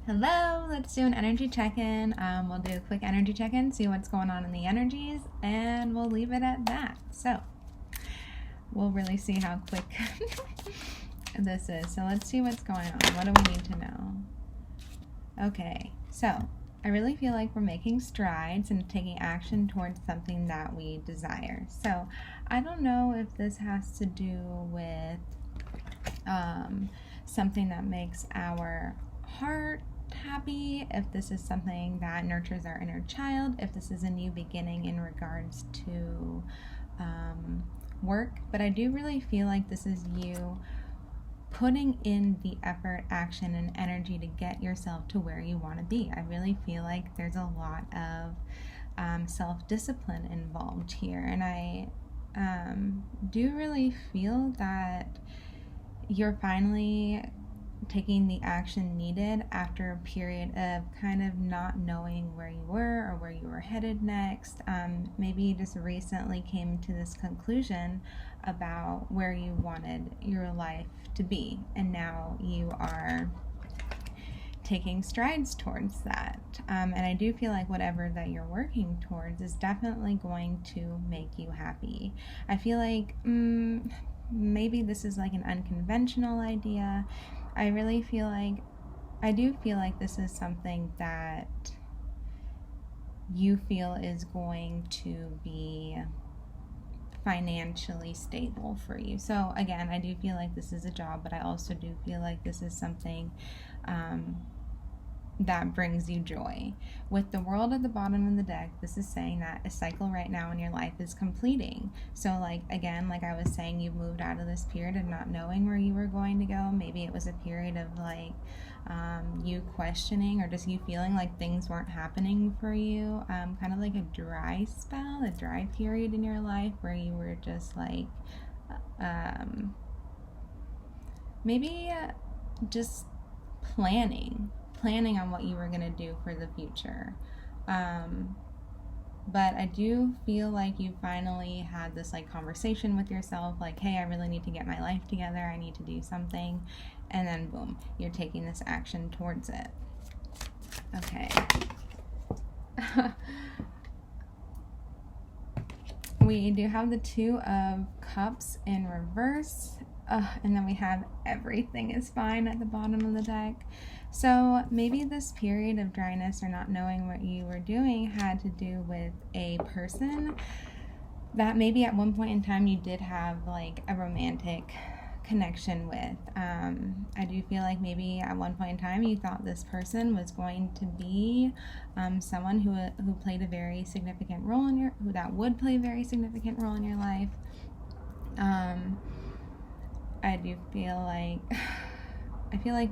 Hello, let's do an energy check-in. We'll do a quick energy check-in, see what's going on in the energies, and we'll leave it at that. So, we'll really see how quick this is. So let's see what's going on. What do we need to know? Okay, so I really feel like we're making strides and taking action towards something that we desire. So I don't know if this has to do with something that makes our heart happy, if this is something that nurtures our inner child, if this is a new beginning in regards to work. But I do really feel like this is you putting in the effort, action, and energy to get yourself to where you want to be. I really feel like there's a lot of self-discipline involved here, and I do really feel that you're finally taking the action needed after a period of kind of not knowing where you were or where you were headed next. Maybe you just recently came to this conclusion about where you wanted your life to be, and now you are taking strides towards that. And I do feel like whatever that you're working towards is definitely going to make you happy. I feel like maybe this is like an unconventional idea. I do feel like this is something that you feel is going to be financially stable for you. So again, I do feel like this is a job, but I also do feel like this is something that brings you joy. With the world at the bottom of the deck, this is saying that a cycle right now in your life is completing. So like I was saying, you've moved out of this period of not knowing where you were going to go. Maybe it was a period of you questioning, or just you feeling like things weren't happening for you, kind of like a dry spell, a dry period in your life where you were just like maybe just planning on what you were going to do for the future. But I do feel like you finally had this like conversation with yourself, like, hey, I really need to get my life together, I need to do something, and then boom, you're taking this action towards it. Okay. We do have the Two of Cups in reverse, and then we have everything is fine at the bottom of the deck. So maybe this period of dryness or not knowing what you were doing had to do with a person that maybe at one point in time you did have like a romantic connection with. I do feel like maybe at one point in time you thought this person was going to be someone who played a very significant role in that would play a very significant role in your life. I do feel like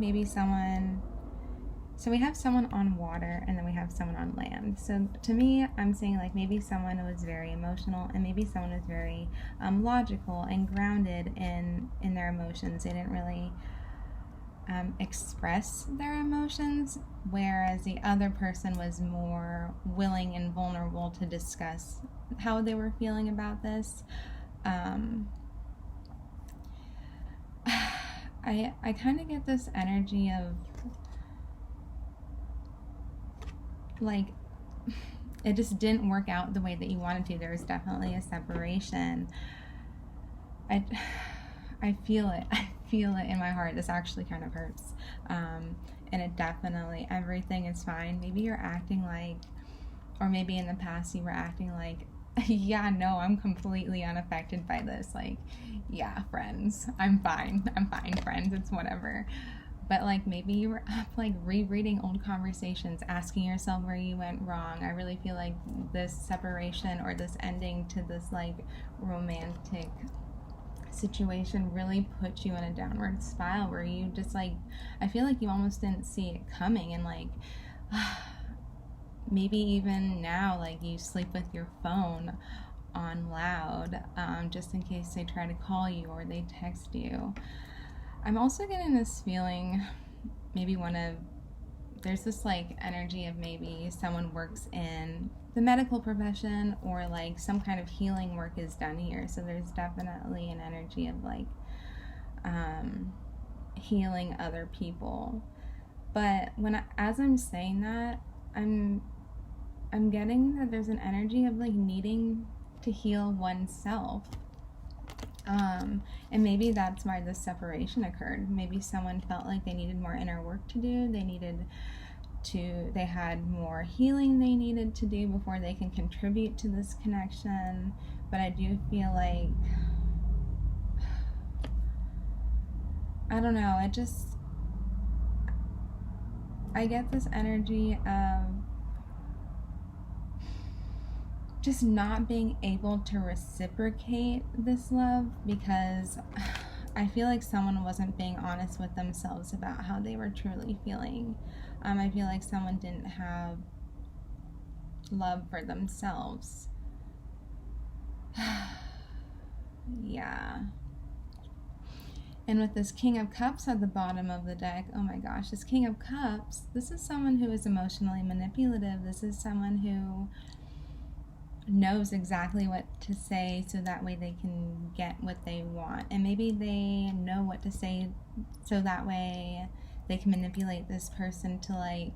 maybe someone. So we have someone on water, and then we have someone on land. So to me, I'm saying like maybe someone was very emotional, and maybe someone was very logical and grounded in their emotions. They didn't really express their emotions, whereas the other person was more willing and vulnerable to discuss how they were feeling about this. I kind of get this energy of like it just didn't work out the way that you wanted to. There was definitely a separation. I feel it. I feel it in my heart. This actually kind of hurts. And it definitely, everything is fine. Maybe you're acting like, or maybe in the past you were acting like, yeah, no, I'm completely unaffected by this. Like, yeah, friends, I'm fine, friends, it's whatever. But like maybe you were up like rereading old conversations, asking yourself where you went wrong. I really feel like this separation or this ending to this like romantic situation really put you in a downward spiral where you just like, I feel like you almost didn't see it coming, and like maybe even now like you sleep with your phone on loud just in case they try to call you or they text you. I'm also getting this feeling maybe there's this like energy of maybe someone works in the medical profession or like some kind of healing work is done here. So there's definitely an energy of like healing other people. But as I'm saying that, I'm getting that there's an energy of like needing to heal oneself. And maybe that's why this separation occurred. Maybe someone felt like they needed more inner work to do. They had more healing they needed to do before they can contribute to this connection. But I do feel like, I don't know, I get this energy of just not being able to reciprocate this love, because I feel like someone wasn't being honest with themselves about how they were truly feeling. I feel like someone didn't have love for themselves. Yeah. And with this King of Cups at the bottom of the deck, oh my gosh, this King of Cups, this is someone who is emotionally manipulative. This is someone who knows exactly what to say so that way they can get what they want. And maybe they know what to say so that way they can manipulate this person to like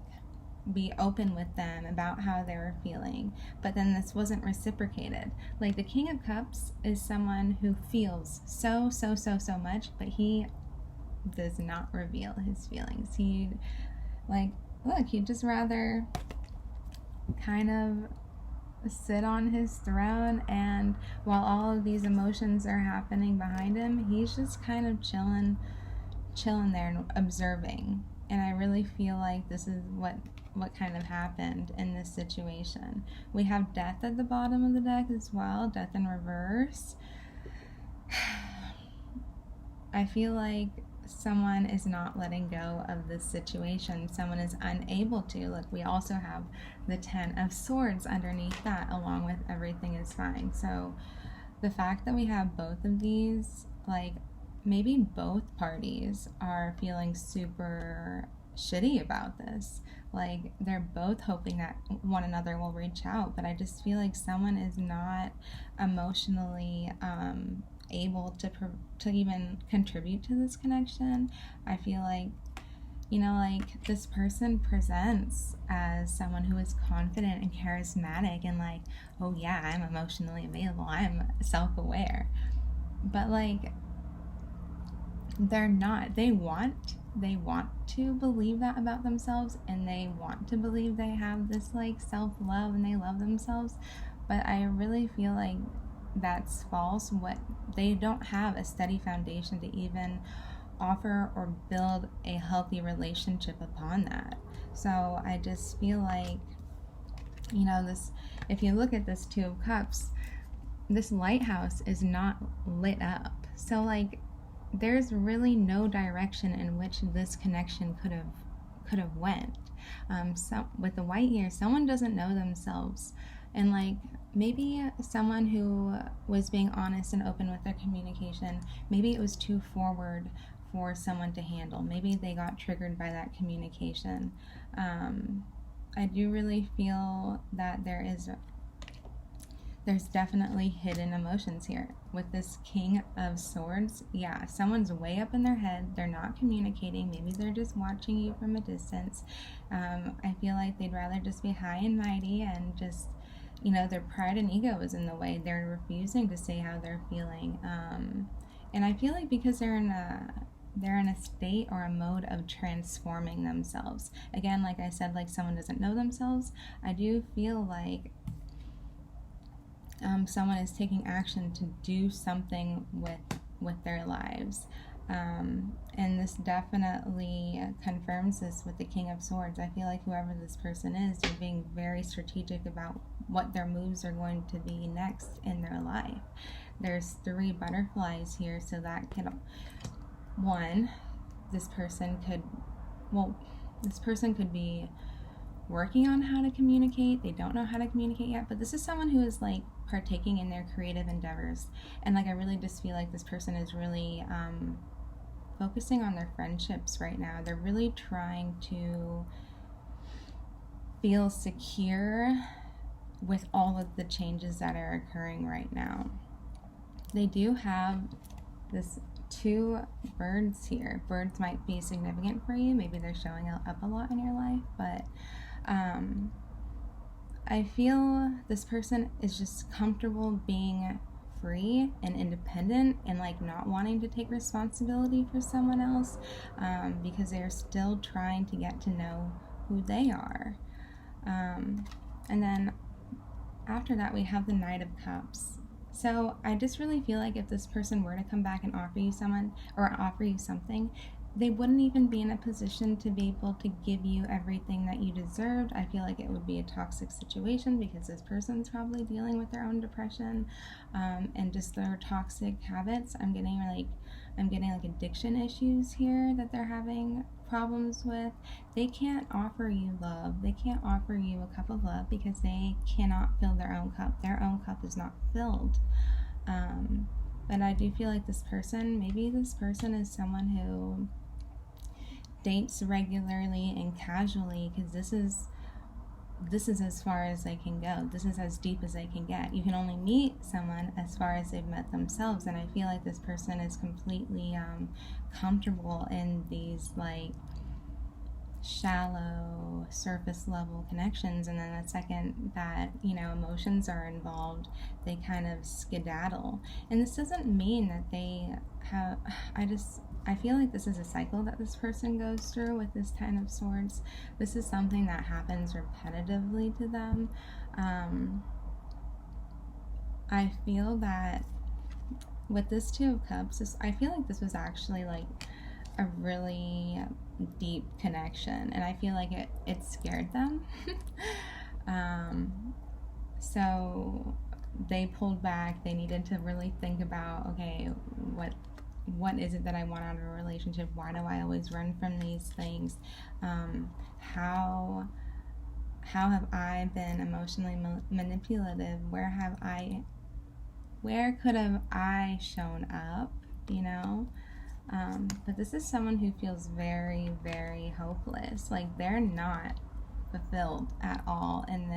be open with them about how they were feeling. But then this wasn't reciprocated. Like the King of Cups is someone who feels so much, but he does not reveal his feelings. He'd just rather kind of sit on his throne, and while all of these emotions are happening behind him, he's just kind of chilling there and observing. And I really feel like this is what kind of happened in this situation. We have Death at the bottom of the deck as well, Death in reverse. I feel like someone is not letting go of this situation. Someone is unable to. Like, we also have the Ten of Swords underneath that, along with everything is fine. So the fact that we have both of these, like, maybe both parties are feeling super shitty about this. Like, they're both hoping that one another will reach out, but I just feel like someone is not emotionally able to even contribute to this connection. I feel like, like this person presents as someone who is confident and charismatic and like, oh yeah, I'm emotionally available, I'm self-aware. But like, they're not. They want to believe that about themselves, and they want to believe they have this like self-love and they love themselves, but I really feel like that's false. What they don't have a steady foundation to even offer or build a healthy relationship upon that. So I just feel like, this, if you look at this Two of Cups, this lighthouse is not lit up. So like, there's really no direction in which this connection could have went. So with the White here, someone doesn't know themselves, and like, maybe someone who was being honest and open with their communication, maybe it was too forward for someone to handle. Maybe they got triggered by that communication. I do really feel that there's definitely hidden emotions here. With this King of Swords, yeah, someone's way up in their head. They're not communicating. Maybe they're just watching you from a distance. I feel like they'd rather just be high and mighty and just, their pride and ego is in the way. They're refusing to say how they're feeling. And I feel like because they're in a state or a mode of transforming themselves. Again, like I said, like someone doesn't know themselves. I do feel like someone is taking action to do something with their lives. And this definitely confirms this with the King of Swords. I feel like whoever this person is, they're being very strategic about what their moves are going to be next in their life. There's 3 butterflies here, so that could, one, this person could be working on how to communicate. They don't know how to communicate yet, but this is someone who is like partaking in their creative endeavors. And like, I really just feel like this person is really focusing on their friendships right now. They're really trying to feel secure with all of the changes that are occurring right now. They do have this two birds here. Birds might be significant for you. Maybe they're showing up a lot in your life, but I feel this person is just comfortable being free and independent and like not wanting to take responsibility for someone else, because they're still trying to get to know who they are. And then after that, we have the Knight of Cups. So I just really feel like if this person were to come back and offer you something, they wouldn't even be in a position to be able to give you everything that you deserved. I feel like it would be a toxic situation because this person's probably dealing with their own depression, and just their toxic habits. I'm getting like addiction issues here that they're having problems with. They can't offer you love. They can't offer you a cup of love because they cannot fill their own cup. Their own cup is not filled. But I do feel like maybe this person is someone who dates regularly and casually, because this is as far as they can go. This is as deep as they can get. You can only meet someone as far as they've met themselves, and I feel like this person is completely comfortable in these like shallow surface level connections, and then the second that emotions are involved, they kind of skedaddle. And this doesn't mean that they have I feel like this is a cycle that this person goes through with this Ten of Swords. This is something that happens repetitively to them. I feel that with this Two of Cups, I feel like this was actually like a really deep connection, and I feel like it scared them. So they pulled back. They needed to really think about, okay, what is it that I want out of a relationship? Why do I always run from these things? How have I been emotionally manipulative? Where could have I shown up? But this is someone who feels very, very hopeless. Like they're not fulfilled at all in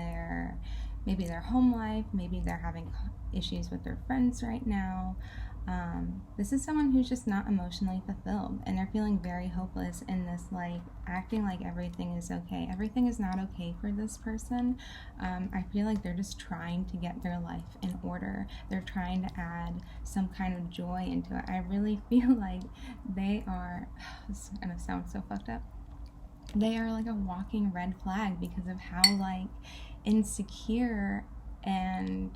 maybe their home life. Maybe they're having issues with their friends right now. This is someone who's just not emotionally fulfilled, and they're feeling very hopeless in this, like, acting like everything is okay. Everything is not okay for this person. I feel like they're just trying to get their life in order. They're trying to add some kind of joy into it. I really feel like they are, this is gonna sound so fucked up, they are like a walking red flag because of how, like, insecure and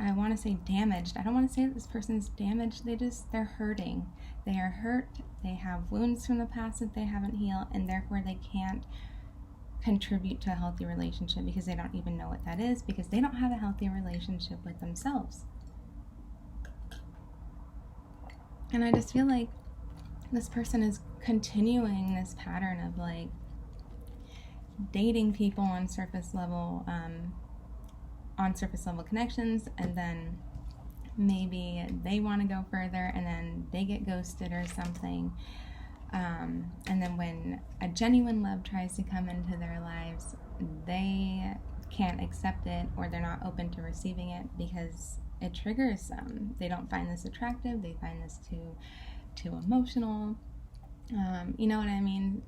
I want to say damaged. I don't want to say that this person's damaged. They're hurting. They are hurt. They have wounds from the past that they haven't healed, and therefore they can't contribute to a healthy relationship because they don't even know what that is, because they don't have a healthy relationship with themselves. And I just feel like this person is continuing this pattern of, like, dating people on surface level connections, and then maybe they want to go further and then they get ghosted or something, and then when a genuine love tries to come into their lives, they can't accept it, or they're not open to receiving it because it triggers them. They don't find this attractive. They find this too emotional. You know what I mean?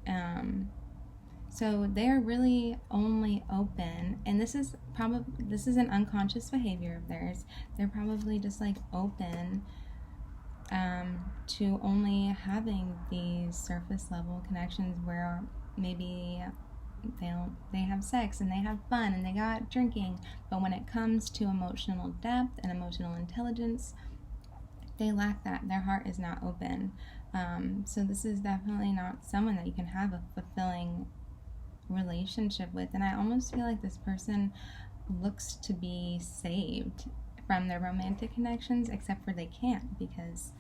So they're really only open, and this is an unconscious behavior of theirs. They're probably just, like, open to only having these surface level connections where maybe they have sex and they have fun and they got drinking, but when it comes to emotional depth and emotional intelligence, they lack that. Their heart is not open. So this is definitely not someone that you can have a fulfilling relationship with. And I almost feel like this person looks to be saved from their romantic connections, except for they can't because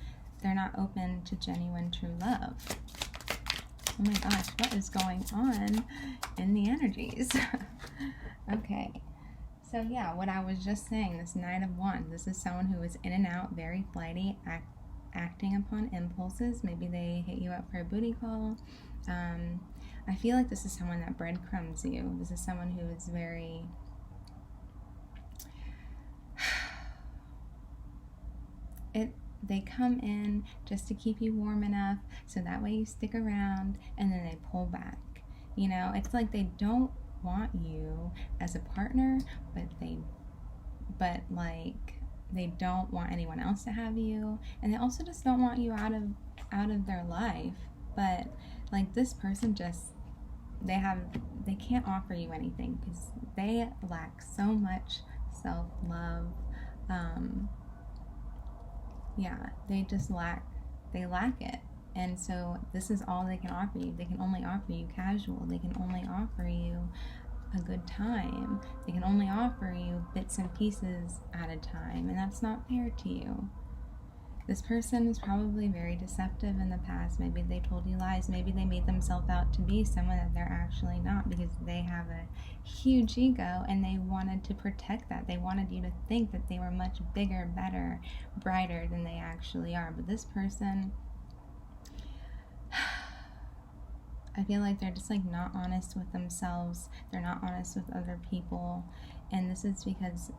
they're not open to genuine true love. Oh my gosh, what is going on in the energies? Okay, so yeah, what I was just saying, this Knight of Wands, this is someone who is in and out, very flighty, acting upon impulses. Maybe they hit you up for a booty call. I feel like this is someone that breadcrumbs you. This is someone who is very they come in just to keep you warm enough so that way you stick around, and then they pull back. You know, it's like they don't want you as a partner, but they don't want anyone else to have you, and they also just don't want you out of their life. But like, this person just, they can't offer you anything because they lack so much self-love. They lack it. And so this is all they can offer you. They can only offer you casual. They can only offer you a good time. They can only offer you bits and pieces at a time, and that's not fair to you. This person is probably very deceptive in the past. Maybe they told you lies. Maybe they made themselves out to be someone that they're actually not, because they have a huge ego and they wanted to protect that. They wanted you to think that they were much bigger, better, brighter than they actually are. But this person, I feel like they're just like not honest with themselves. They're not honest with other people. And this is because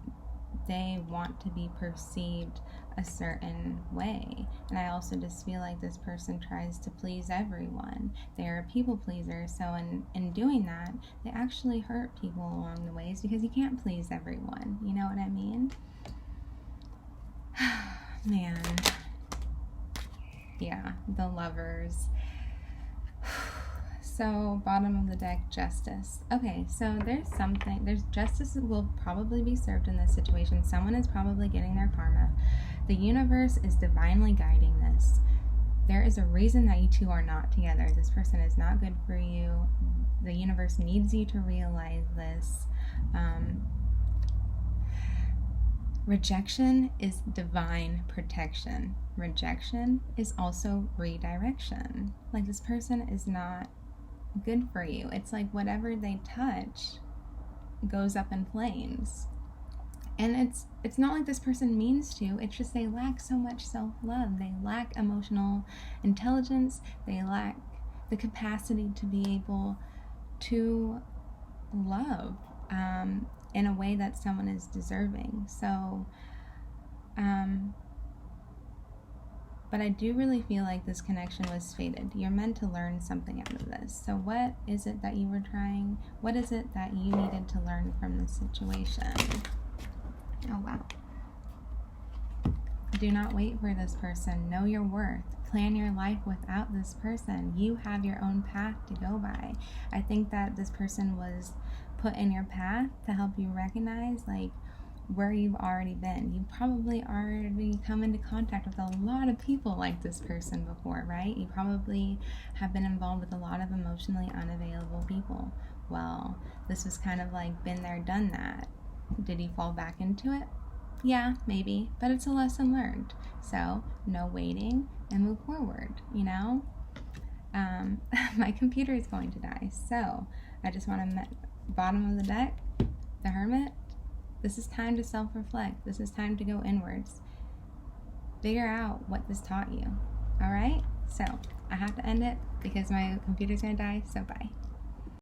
they want to be perceived a certain way. And I also just feel like this person tries to please everyone. They're a people pleaser. So in doing that, they actually hurt people along the ways, because you can't please everyone. You know what I mean? Man. Yeah, the Lovers. So, bottom of the deck, Justice. Okay, so there's justice that will probably be served in this situation. Someone is probably getting their karma. The universe is divinely guiding this. There is a reason that you two are not together. This person is not good for you. The universe needs you to realize this. Rejection is divine protection. Rejection is also redirection. Like, this person is not good for you. It's like whatever they touch goes up in flames. And it's not like this person means to. It's just they lack so much self-love. They lack emotional intelligence. They lack the capacity to be able to love in a way that someone is deserving. So, but I do really feel like this connection was fated. You're meant to learn something out of this. So what is it that you were trying? What is it that you needed to learn from this situation? Oh, wow. Do not wait for this person. Know your worth. Plan your life without this person. You have your own path to go by. I think that this person was put in your path to help you recognize, like, where you've already been. You've probably already come into contact with a lot of people like this person before, right? You probably have been involved with a lot of emotionally unavailable people. Well, this was kind of like been there, done that. Did you fall back into it? Yeah, maybe, but it's a lesson learned. So, no waiting and move forward, you know? My computer is going to die, so I just want to, bottom of the deck, the Hermit. This is time to self-reflect. This is time to go inwards. Figure out what this taught you. All right? So, I have to end it because my computer's going to die, so bye.